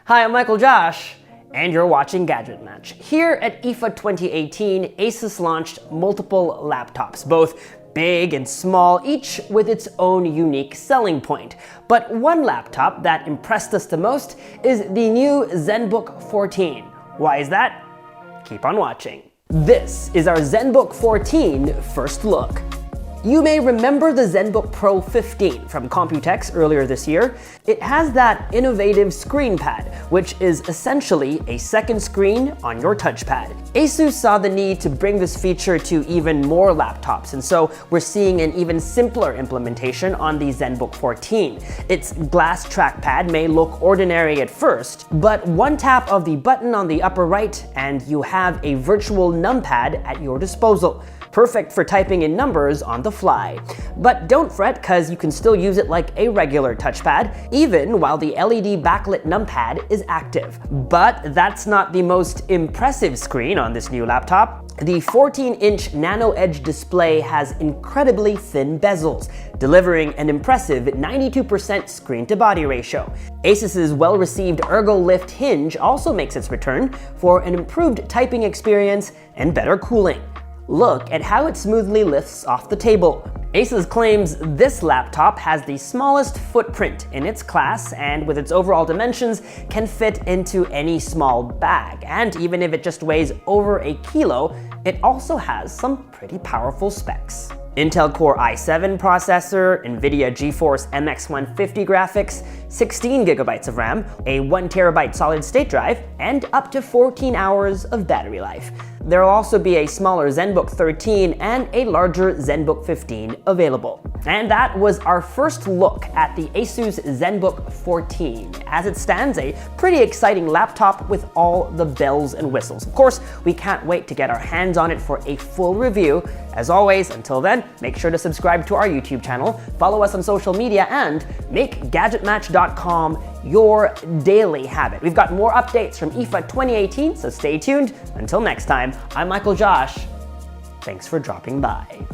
Hi, I'm Michael Josh, and you're watching GadgetMatch. Here at IFA 2018, ASUS launched multiple laptops, both big and small, each with its own unique selling point. But one laptop that impressed us the most is the new ZenBook 14. Why is that? Keep on watching. This is our ZenBook 14 first look. You may remember the ZenBook Pro 15 from Computex earlier this year. It has that innovative ScreenPad, which is essentially a second screen on your touchpad. ASUS saw the need to bring this feature to even more laptops, and so we're seeing an even simpler implementation on the ZenBook 14. Its glass trackpad may look ordinary at first, but one tap of the button on the upper right and you have a virtual NumPad at your disposal. Perfect for typing in numbers on the fly. But don't fret, cause you can still use it like a regular touchpad, even while the LED backlit NumPad is active. But that's not the most impressive screen on this new laptop. The 14-inch Nano Edge display has incredibly thin bezels, delivering an impressive 92% screen-to-body ratio. ASUS's well-received ErgoLift hinge also makes its return for an improved typing experience and better cooling. Look at how it smoothly lifts off the table. ASUS claims this laptop has the smallest footprint in its class and with its overall dimensions can fit into any small bag. And even if it just weighs over a kilo, it also has some pretty powerful specs. Intel Core i7 processor, NVIDIA GeForce MX 150 graphics, 16 gigabytes of RAM, a 1 terabyte solid-state drive, and up to 14 hours of battery life. There will also be a smaller ZenBook 13 and a larger ZenBook 15 available. And that was our first look at the ASUS ZenBook 14. As it stands, a pretty exciting laptop with all the bells and whistles. Of course, we can't wait to get our hands on it for a full review. As always, until then, make sure to subscribe to our YouTube channel, follow us on social media, and make GadgetMatch.com your daily habit. We've got more updates from IFA 2018, so stay tuned. Until next time, I'm Michael Josh. Thanks for dropping by.